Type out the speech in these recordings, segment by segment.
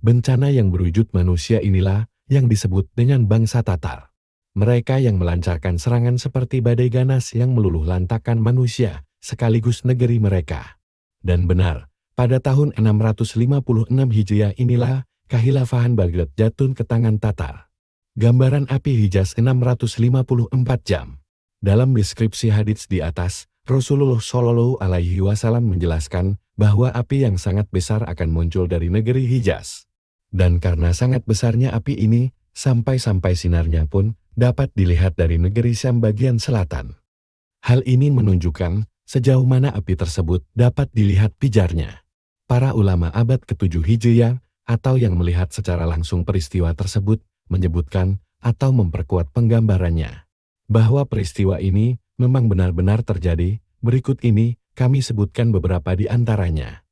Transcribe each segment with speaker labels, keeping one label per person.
Speaker 1: Bencana yang berwujud manusia inilah yang disebut dengan bangsa Tatar. Mereka yang melancarkan serangan seperti badai ganas yang meluluh lantakkan manusia, sekaligus negeri mereka. Dan benar, pada tahun 656 Hijriah inilah kehilafahan Baghdad jatuh ke tangan Tatar. Gambaran api Hijaz 654 jam. Dalam deskripsi hadits di atas, Rasulullah Shallallahu Alaihi Wasallam menjelaskan bahwa api yang sangat besar akan muncul dari negeri Hijaz. Dan karena sangat besarnya api ini, sampai-sampai sinarnya pun dapat dilihat dari negeri Syam bagian selatan. Hal ini menunjukkan sejauh mana api tersebut dapat dilihat pijarnya. Para ulama abad ke-7 Hijriah atau yang melihat secara langsung peristiwa tersebut menyebutkan atau memperkuat penggambarannya bahwa peristiwa ini memang benar-benar terjadi. Berikut ini kami sebutkan beberapa di antaranya.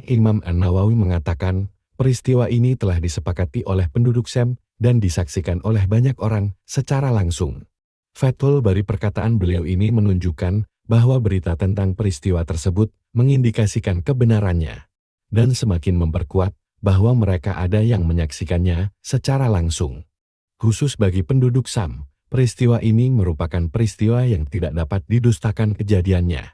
Speaker 1: Imam An-Nawawi mengatakan, peristiwa ini telah disepakati oleh penduduk Syam dan disaksikan oleh banyak orang secara langsung. Fathul Bari perkataan beliau ini menunjukkan bahwa berita tentang peristiwa tersebut mengindikasikan kebenarannya dan semakin memperkuat bahwa mereka ada yang menyaksikannya secara langsung. Khusus bagi penduduk Syam, peristiwa ini merupakan peristiwa yang tidak dapat didustakan kejadiannya.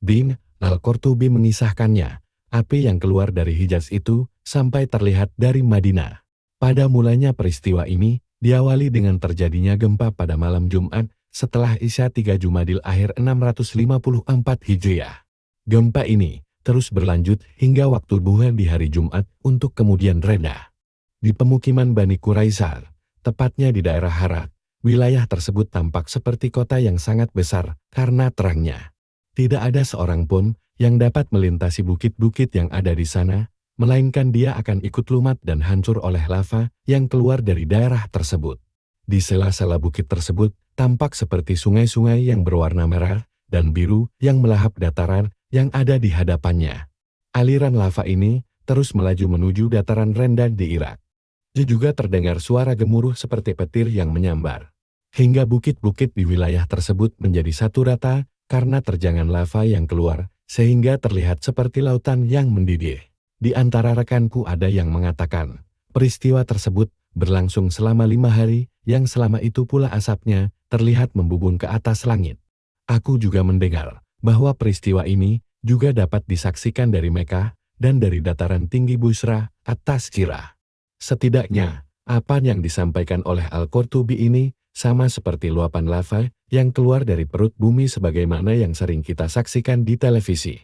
Speaker 1: Bin Al-Qurtubi mengisahkannya, api yang keluar dari Hijaz itu sampai terlihat dari Madinah. Pada mulanya peristiwa ini diawali dengan terjadinya gempa pada malam Jumat setelah Isya 3 Jumadil Akhir 654 Hijriah. Gempa ini terus berlanjut hingga waktu duha di hari Jumat untuk kemudian reda. Di pemukiman Bani Quraizah, tepatnya di daerah Harat, wilayah tersebut tampak seperti kota yang sangat besar karena terangnya. Tidak ada seorang pun yang dapat melintasi bukit-bukit yang ada di sana, melainkan dia akan ikut lumat dan hancur oleh lava yang keluar dari daerah tersebut. Di sela-sela bukit tersebut, tampak seperti sungai-sungai yang berwarna merah dan biru yang melahap dataran yang ada di hadapannya. Aliran lava ini terus melaju menuju dataran rendah di Irak. Juga terdengar suara gemuruh seperti petir yang menyambar. Hingga bukit-bukit di wilayah tersebut menjadi satu rata karena terjangan lava yang keluar, sehingga terlihat seperti lautan yang mendidih. Di antara rekanku ada yang mengatakan, peristiwa tersebut berlangsung selama 5 hari, yang selama itu pula asapnya terlihat membubung ke atas langit. Aku juga mendengar bahwa peristiwa ini juga dapat disaksikan dari Mekah dan dari dataran tinggi Busra atas Jirah. Setidaknya, apa yang disampaikan oleh Al-Qurtubi ini sama seperti luapan lava yang keluar dari perut bumi sebagaimana yang sering kita saksikan di televisi.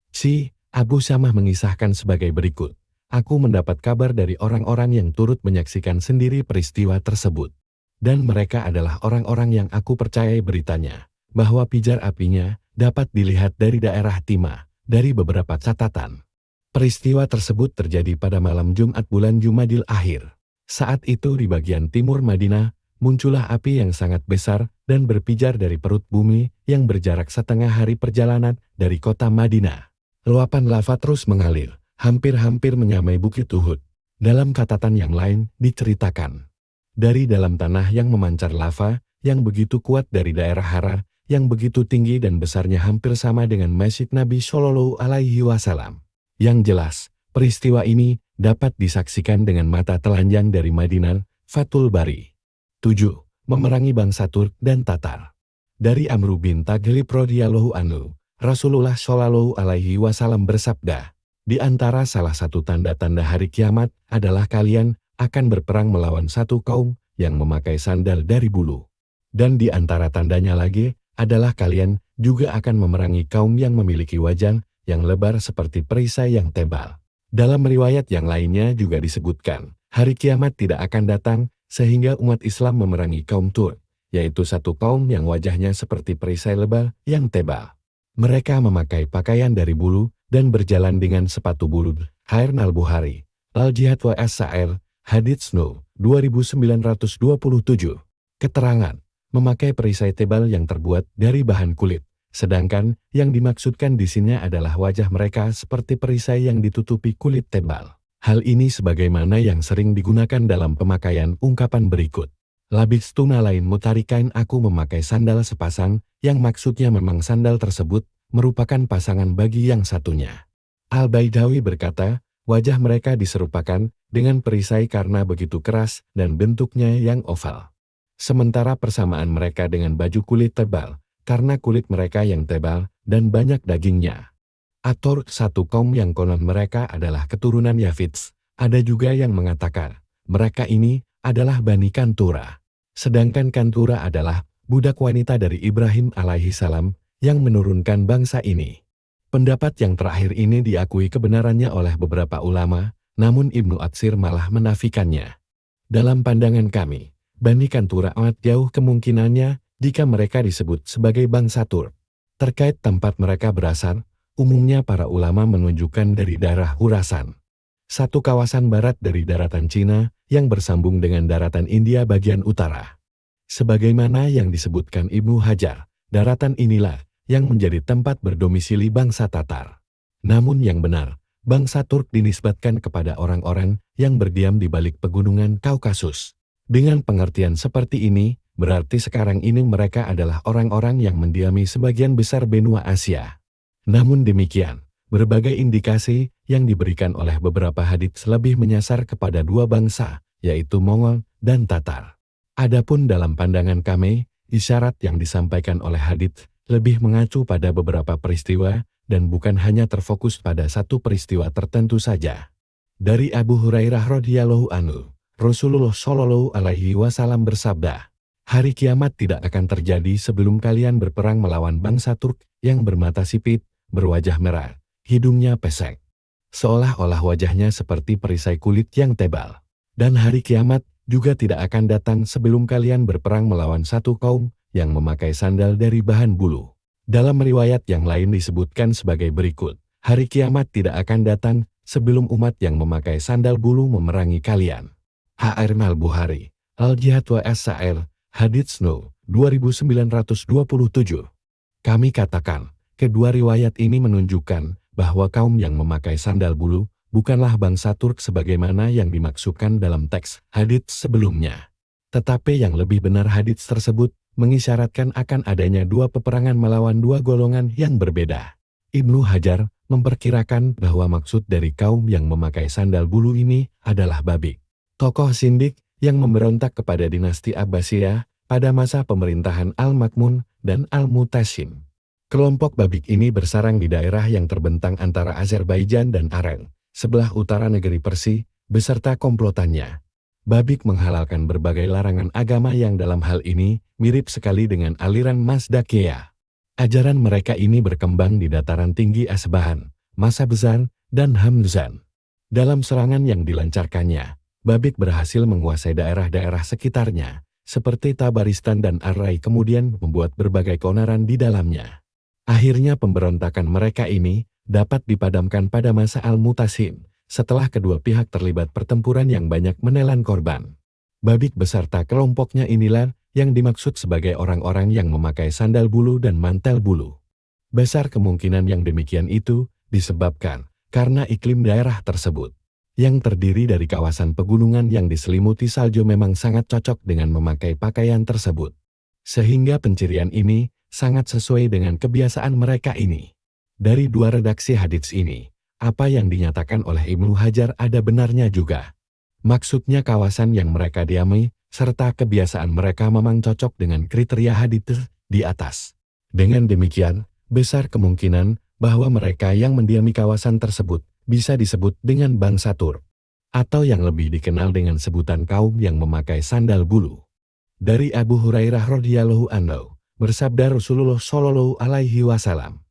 Speaker 1: Si Abu Syamah mengisahkan sebagai berikut. Aku mendapat kabar dari orang-orang yang turut menyaksikan sendiri peristiwa tersebut. Dan mereka adalah orang-orang yang aku percayai beritanya, bahwa pijar apinya dapat dilihat dari daerah Timah, dari beberapa catatan. Peristiwa tersebut terjadi pada malam Jumat bulan Jumadil Akhir. Saat itu di bagian timur Madinah, muncullah api yang sangat besar dan berpijar dari perut bumi yang berjarak setengah hari perjalanan dari kota Madinah. Luapan lava terus mengalir, hampir-hampir menyamai Bukit Uhud. Dalam catatan yang lain diceritakan, dari dalam tanah yang memancar lava yang begitu kuat dari daerah Hara, yang begitu tinggi dan besarnya hampir sama dengan Masjid Nabi Shallallahu Alaihi Wasallam. Yang jelas, peristiwa ini dapat disaksikan dengan mata telanjang dari Madinah. Fathul Bari. 7. Memerangi bangsa Turk dan Tatar. Dari Amr bin Taghlib radhiyallahu anhu, Rasulullah Shallallahu Alaihi Wasallam bersabda, di antara salah satu tanda-tanda hari kiamat adalah kalian akan berperang melawan satu kaum yang memakai sandal dari bulu. Dan di antara tandanya lagi adalah kalian juga akan memerangi kaum yang memiliki wajah yang lebar seperti perisai yang tebal. Dalam riwayat yang lainnya juga disebutkan, hari kiamat tidak akan datang sehingga umat Islam memerangi kaum Turk, yaitu satu kaum yang wajahnya seperti perisai lebar yang tebal. Mereka memakai pakaian dari bulu dan berjalan dengan sepatu bulu. Hair Al-Bukhari, Al-Jihad wa As-Sa'ir, Hadits No. 2927. Keterangan, memakai perisai tebal yang terbuat dari bahan kulit. Sedangkan yang dimaksudkan di sini adalah wajah mereka seperti perisai yang ditutupi kulit tebal. Hal ini sebagaimana yang sering digunakan dalam pemakaian ungkapan berikut. Labis tuna lain mutarikan aku memakai sandal sepasang, yang maksudnya memang sandal tersebut merupakan pasangan bagi yang satunya. Al-Baidawi berkata, wajah mereka diserupakan dengan perisai karena begitu keras dan bentuknya yang oval. Sementara persamaan mereka dengan baju kulit tebal, karena kulit mereka yang tebal dan banyak dagingnya. Ator, satu kaum yang konon mereka adalah keturunan Yafits. Ada juga yang mengatakan, mereka ini adalah Bani Kantura. Sedangkan Kantura adalah budak wanita dari Ibrahim alaihi salam yang menurunkan bangsa ini. Pendapat yang terakhir ini diakui kebenarannya oleh beberapa ulama, namun Ibnu Atsir malah menafikannya. Dalam pandangan kami, Bani Kantura amat jauh kemungkinannya jika mereka disebut sebagai bangsa Turk. Terkait tempat mereka berasal, umumnya para ulama menunjukkan dari daerah Khurasan, satu kawasan barat dari daratan Cina yang bersambung dengan daratan India bagian utara. Sebagaimana yang disebutkan Ibnu Hajar, daratan inilah yang menjadi tempat berdomisili bangsa Tatar. Namun yang benar, bangsa Turk dinisbatkan kepada orang-orang yang berdiam di balik pegunungan Kaukasus. Dengan pengertian seperti ini, berarti sekarang ini mereka adalah orang-orang yang mendiami sebagian besar benua Asia. Namun demikian, berbagai indikasi yang diberikan oleh beberapa hadits lebih menyasar kepada dua bangsa, yaitu Mongol dan Tatar. Adapun dalam pandangan kami, isyarat yang disampaikan oleh hadits lebih mengacu pada beberapa peristiwa dan bukan hanya terfokus pada satu peristiwa tertentu saja. Dari Abu Hurairah radhiyallahu anhu, Rasulullah shallallahu alaihi wasallam bersabda, "Hari kiamat tidak akan terjadi sebelum kalian berperang melawan bangsa Turk yang bermata sipit, berwajah merah, hidungnya pesek, seolah-olah wajahnya seperti perisai kulit yang tebal. Dan hari kiamat juga tidak akan datang sebelum kalian berperang melawan satu kaum yang memakai sandal dari bahan bulu." Dalam riwayat yang lain disebutkan sebagai berikut, hari kiamat tidak akan datang sebelum umat yang memakai sandal bulu memerangi kalian. H.R. Al-Bukhari, Al-Jihad wa As-Sa'ir, Hadits No. 2927. Kami katakan, kedua riwayat ini menunjukkan bahwa kaum yang memakai sandal bulu bukanlah bangsa Turk sebagaimana yang dimaksudkan dalam teks hadits sebelumnya. Tetapi yang lebih benar hadits tersebut mengisyaratkan akan adanya dua peperangan melawan dua golongan yang berbeda. Ibnu Hajar memperkirakan bahwa maksud dari kaum yang memakai sandal bulu ini adalah Babik, tokoh Sindik yang memberontak kepada dinasti Abbasiyah pada masa pemerintahan Al-Makmun dan Al-Mutasim. Kelompok Babik ini bersarang di daerah yang terbentang antara Azerbaijan dan Aran, sebelah utara negeri Persia, beserta komplotannya. Babik menghalalkan berbagai larangan agama yang dalam hal ini mirip sekali dengan aliran Mazdakiyah. Ajaran mereka ini berkembang di dataran tinggi Asbahan, Masabzan, dan Hamzan. Dalam serangan yang dilancarkannya, Babik berhasil menguasai daerah-daerah sekitarnya, seperti Tabaristan dan Arai, kemudian membuat berbagai keonaran di dalamnya. Akhirnya pemberontakan mereka ini dapat dipadamkan pada masa Al-Mutasim, setelah kedua pihak terlibat pertempuran yang banyak menelan korban. Babik beserta kelompoknya inilah yang dimaksud sebagai orang-orang yang memakai sandal bulu dan mantel bulu. Besar kemungkinan yang demikian itu disebabkan karena iklim daerah tersebut, yang terdiri dari kawasan pegunungan yang diselimuti salju, memang sangat cocok dengan memakai pakaian tersebut. Sehingga pencirian ini sangat sesuai dengan kebiasaan mereka ini. Dari dua redaksi hadits ini, apa yang dinyatakan oleh Ibnu Hajar ada benarnya juga. Maksudnya kawasan yang mereka diami, serta kebiasaan mereka memang cocok dengan kriteria hadits di atas. Dengan demikian, besar kemungkinan bahwa mereka yang mendiami kawasan tersebut bisa disebut dengan bangsa Turk, atau yang lebih dikenal dengan sebutan kaum yang memakai sandal bulu. Dari Abu Hurairah radhiyallahu anhu, bersabda Rasulullah shallallahu alaihi wasallam,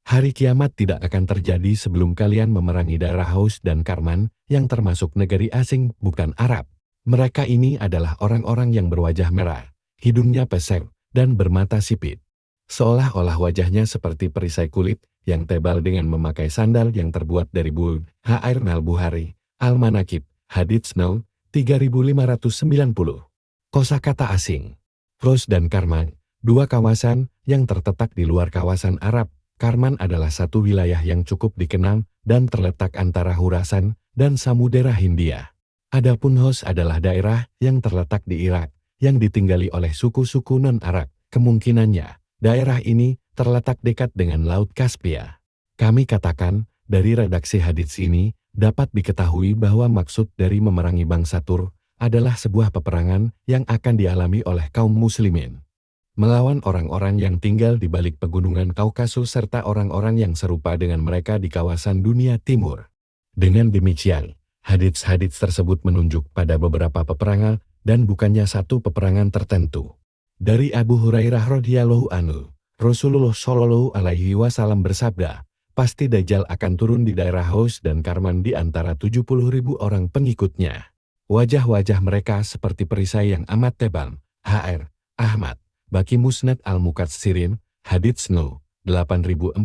Speaker 1: "Hari kiamat tidak akan terjadi sebelum kalian memerangi daerah Haus dan Karman yang termasuk negeri asing bukan Arab. Mereka ini adalah orang-orang yang berwajah merah, hidungnya pesek, dan bermata sipit. Seolah-olah wajahnya seperti perisai kulit yang tebal dengan memakai sandal yang terbuat dari bulu." H.R. Al-Bukhari, Al-Manaqib, Hadits No. 3590. Kosakata asing. Haus dan Karman, dua kawasan yang terletak di luar kawasan Arab. Karman adalah satu wilayah yang cukup dikenal dan terletak antara Khurasan dan Samudera Hindia. Adapun Haus adalah daerah yang terletak di Irak, yang ditinggali oleh suku-suku non-Arab. Kemungkinannya, daerah ini terletak dekat dengan Laut Kaspia. Kami katakan, dari redaksi hadits ini, dapat diketahui bahwa maksud dari memerangi bangsa Tur adalah sebuah peperangan yang akan dialami oleh kaum muslimin. Melawan orang-orang yang tinggal di balik pegunungan Kaukasus serta orang-orang yang serupa dengan mereka di kawasan dunia timur. Dengan demikian, hadits-hadits tersebut menunjuk pada beberapa peperangan dan bukannya satu peperangan tertentu. Dari Abu Hurairah radhiyallahu anhu, Rasulullah Shallallahu alaihi wasallam bersabda, pasti Dajjal akan turun di daerah Haus dan Karman di antara 70.000 orang pengikutnya. Wajah-wajah mereka seperti perisai yang amat tebal. Hr. Ahmad, Baki Musnad Al-Mukatsirin, Hadits No. 8474.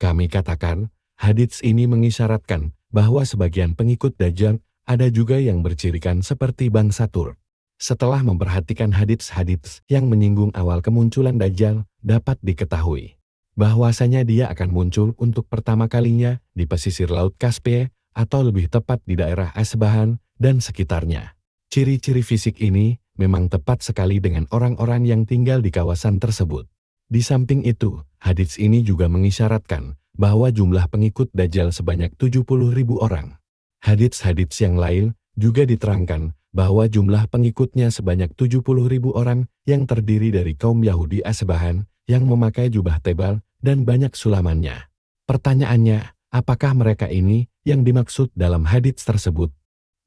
Speaker 1: Kami katakan, hadits ini mengisyaratkan bahwa sebagian pengikut Dajjal ada juga yang bercirikan seperti bangsa Tur. Setelah memperhatikan hadits-hadits yang menyinggung awal kemunculan Dajjal, dapat diketahui bahwasanya dia akan muncul untuk pertama kalinya di pesisir Laut Kaspia atau lebih tepat di daerah Asbahan dan sekitarnya. Ciri-ciri fisik ini memang tepat sekali dengan orang-orang yang tinggal di kawasan tersebut. Di samping itu, hadits ini juga mengisyaratkan bahwa jumlah pengikut Dajjal sebanyak 70.000 orang. Hadits-hadits yang lain juga diterangkan bahwa jumlah pengikutnya sebanyak 70.000 orang yang terdiri dari kaum Yahudi Asbahan yang memakai jubah tebal dan banyak sulamannya. Pertanyaannya, apakah mereka ini yang dimaksud dalam hadits tersebut?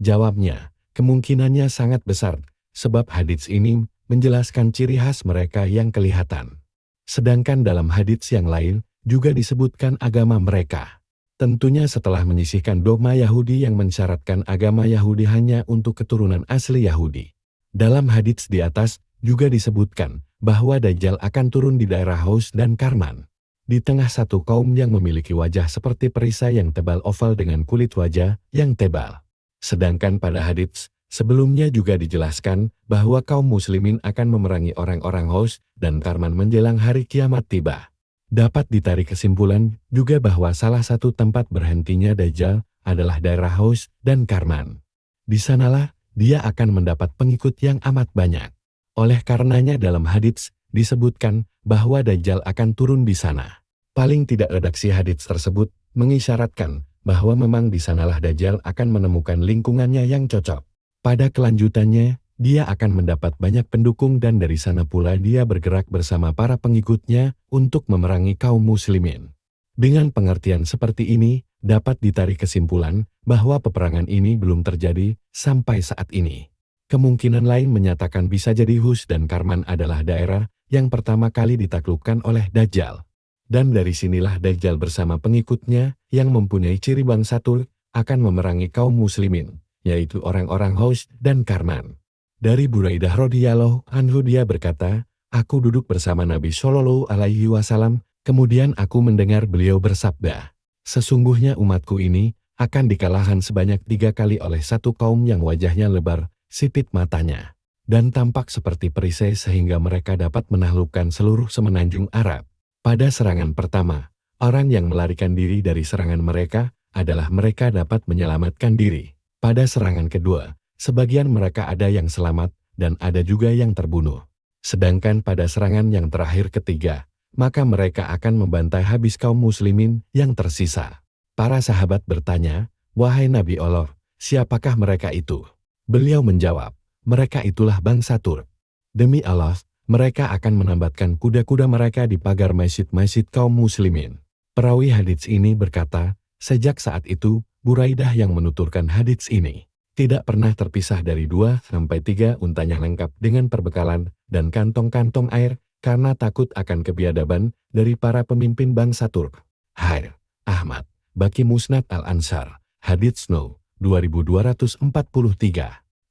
Speaker 1: Jawabnya, kemungkinannya sangat besar, sebab hadits ini menjelaskan ciri khas mereka yang kelihatan. Sedangkan dalam hadits yang lain juga disebutkan agama mereka. Tentunya setelah menyisihkan dogma Yahudi yang mensyaratkan agama Yahudi hanya untuk keturunan asli Yahudi. Dalam hadits di atas juga disebutkan bahwa Dajjal akan turun di daerah Haus dan Karman. Di tengah satu kaum yang memiliki wajah seperti perisai yang tebal oval dengan kulit wajah yang tebal. Sedangkan pada hadits sebelumnya juga dijelaskan bahwa kaum muslimin akan memerangi orang-orang Haus dan Karman menjelang hari kiamat tiba. Dapat ditarik kesimpulan juga bahwa salah satu tempat berhentinya Dajjal adalah daerah Haus dan Karman. Di sanalah dia akan mendapat pengikut yang amat banyak. Oleh karenanya dalam hadits disebutkan bahwa Dajjal akan turun di sana. Paling tidak redaksi hadits tersebut mengisyaratkan bahwa memang di sanalah Dajjal akan menemukan lingkungannya yang cocok. Pada kelanjutannya, dia akan mendapat banyak pendukung dan dari sana pula dia bergerak bersama para pengikutnya untuk memerangi kaum muslimin. Dengan pengertian seperti ini, dapat ditarik kesimpulan bahwa peperangan ini belum terjadi sampai saat ini. Kemungkinan lain menyatakan bisa jadi Hus dan Karman adalah daerah yang pertama kali ditaklukkan oleh Dajjal. Dan dari sinilah Dajjal bersama pengikutnya yang mempunyai ciri bangsa Tur akan memerangi kaum muslimin, yaitu orang-orang Haus dan Karman. Dari Buraidah radhiyallahu anhu dia berkata, aku duduk bersama Nabi Shallallahu alaihi wasallam, kemudian aku mendengar beliau bersabda, sesungguhnya umatku ini akan dikalahkan sebanyak 3 kali oleh satu kaum yang wajahnya lebar, sipit matanya, dan tampak seperti perisai sehingga mereka dapat menaklukkan seluruh semenanjung Arab. Pada serangan pertama, orang yang melarikan diri dari serangan mereka adalah mereka dapat menyelamatkan diri. Pada serangan kedua, sebagian mereka ada yang selamat dan ada juga yang terbunuh. Sedangkan pada serangan yang terakhir ketiga, maka mereka akan membantai habis kaum muslimin yang tersisa. Para sahabat bertanya, wahai Nabi Allah, siapakah mereka itu? Beliau menjawab, mereka itulah bangsa Tur. Demi Allah, mereka akan menambatkan kuda-kuda mereka di pagar masjid-masjid kaum muslimin. Perawi hadits ini berkata, sejak saat itu, Buraidah yang menuturkan hadits ini tidak pernah terpisah dari 2-3 untanya lengkap dengan perbekalan dan kantong-kantong air karena takut akan kebiadaban dari para pemimpin bangsa Turk. Hr. Ahmad, Baki Musnad Al-Ansar, Hadits No. 2243.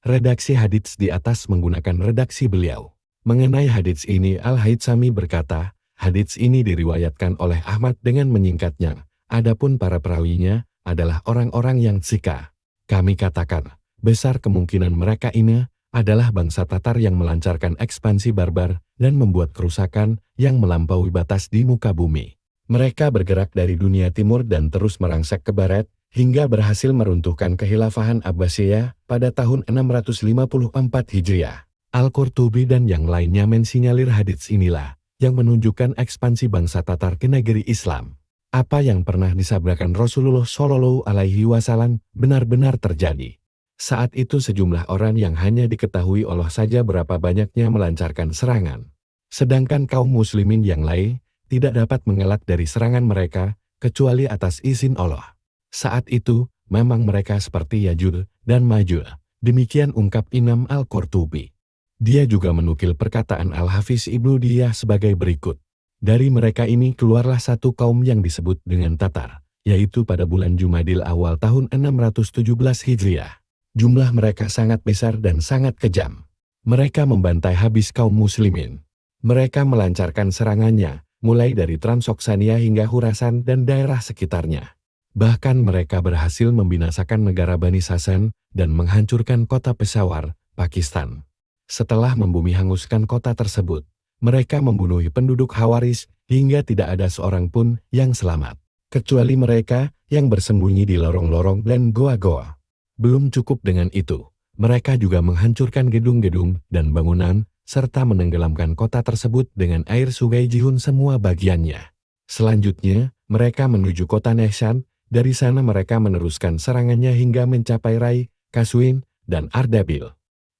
Speaker 1: Redaksi hadits di atas menggunakan redaksi beliau. Mengenai hadits ini Al-Haytsami berkata, hadits ini diriwayatkan oleh Ahmad dengan menyingkatnya, adapun para perawinya adalah orang-orang yang tsika. Kami katakan, besar kemungkinan mereka ini adalah bangsa Tatar yang melancarkan ekspansi barbar dan membuat kerusakan yang melampaui batas di muka bumi. Mereka bergerak dari dunia timur dan terus merangsek ke barat, hingga berhasil meruntuhkan kekhilafahan Abbasiyah pada tahun 654 Hijriah. Al-Qurtubi dan yang lainnya mensinyalir hadits inilah yang menunjukkan ekspansi bangsa Tatar ke negeri Islam. Apa yang pernah disabdakan Rasulullah Shallallahu Alaihi Wasallam benar-benar terjadi. Saat itu sejumlah orang yang hanya diketahui Allah saja berapa banyaknya melancarkan serangan. Sedangkan kaum muslimin yang lain tidak dapat mengelak dari serangan mereka kecuali atas izin Allah. Saat itu, memang mereka seperti Ya'juj dan Ma'juj. Demikian ungkap Imam Al-Qurtubi. Dia juga menukil perkataan Al-Hafiz Ibnu Diyah sebagai berikut. Dari mereka ini keluarlah satu kaum yang disebut dengan Tatar, yaitu pada bulan Jumadil awal tahun 617 Hijriah. Jumlah mereka sangat besar dan sangat kejam. Mereka membantai habis kaum muslimin. Mereka melancarkan serangannya, mulai dari Transoksania hingga Khurasan dan daerah sekitarnya. Bahkan mereka berhasil membinasakan negara Bani Sasan dan menghancurkan kota Peshawar, Pakistan. Setelah membumi hanguskan kota tersebut, mereka membunuh penduduk Khawarizm hingga tidak ada seorang pun yang selamat, kecuali mereka yang bersembunyi di lorong-lorong dan goa-goa. Belum cukup dengan itu, mereka juga menghancurkan gedung-gedung dan bangunan, serta menenggelamkan kota tersebut dengan air sungai Jihun semua bagiannya. Selanjutnya, mereka menuju kota Nahshan. Dari sana mereka meneruskan serangannya hingga mencapai Rai, Kaswin, dan Ardabil.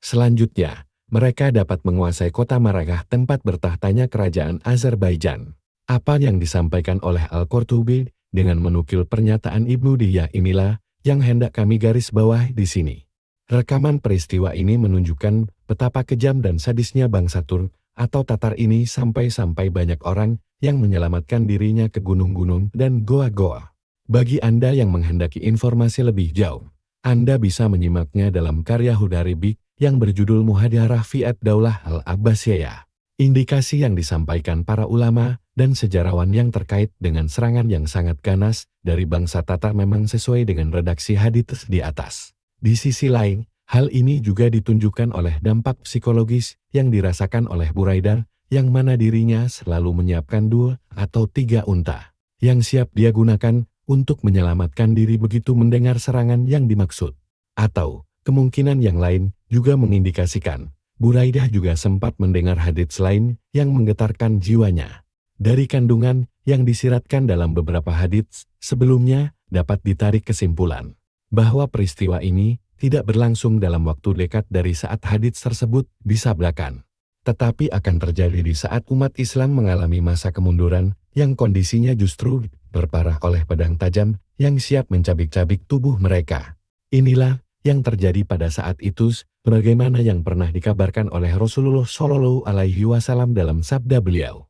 Speaker 1: Selanjutnya, mereka dapat menguasai kota Maragah tempat bertahtanya kerajaan Azerbaijan. Apa yang disampaikan oleh Al-Qurtubi dengan menukil pernyataan Ibnu Diyah inilah yang hendak kami garis bawahi di sini. Rekaman peristiwa ini menunjukkan betapa kejam dan sadisnya bangsa Turk atau Tatar ini sampai-sampai banyak orang yang menyelamatkan dirinya ke gunung-gunung dan goa-goa. Bagi Anda yang menghendaki informasi lebih jauh, Anda bisa menyimaknya dalam karya Hudaribik yang berjudul Muhadarah Fi'at Daulah Al-Abbasiyah. Indikasi yang disampaikan para ulama dan sejarawan yang terkait dengan serangan yang sangat ganas dari bangsa Tatar memang sesuai dengan redaksi hadits di atas. Di sisi lain, hal ini juga ditunjukkan oleh dampak psikologis yang dirasakan oleh Buraidah, yang mana dirinya selalu menyiapkan 2 atau 3 unta yang siap dia gunakan untuk menyelamatkan diri begitu mendengar serangan yang dimaksud. Atau, kemungkinan yang lain juga mengindikasikan, Buraidah juga sempat mendengar hadits lain yang menggetarkan jiwanya. Dari kandungan yang disiratkan dalam beberapa hadits sebelumnya dapat ditarik kesimpulan bahwa peristiwa ini tidak berlangsung dalam waktu dekat dari saat hadits tersebut disabdakan, tetapi akan terjadi di saat umat Islam mengalami masa kemunduran yang kondisinya justru berparah oleh pedang tajam yang siap mencabik-cabik tubuh mereka. Inilah yang terjadi pada saat itu, sebagaimana yang pernah dikabarkan oleh Rasulullah Shallallahu Alaihi Wasallam dalam sabda beliau.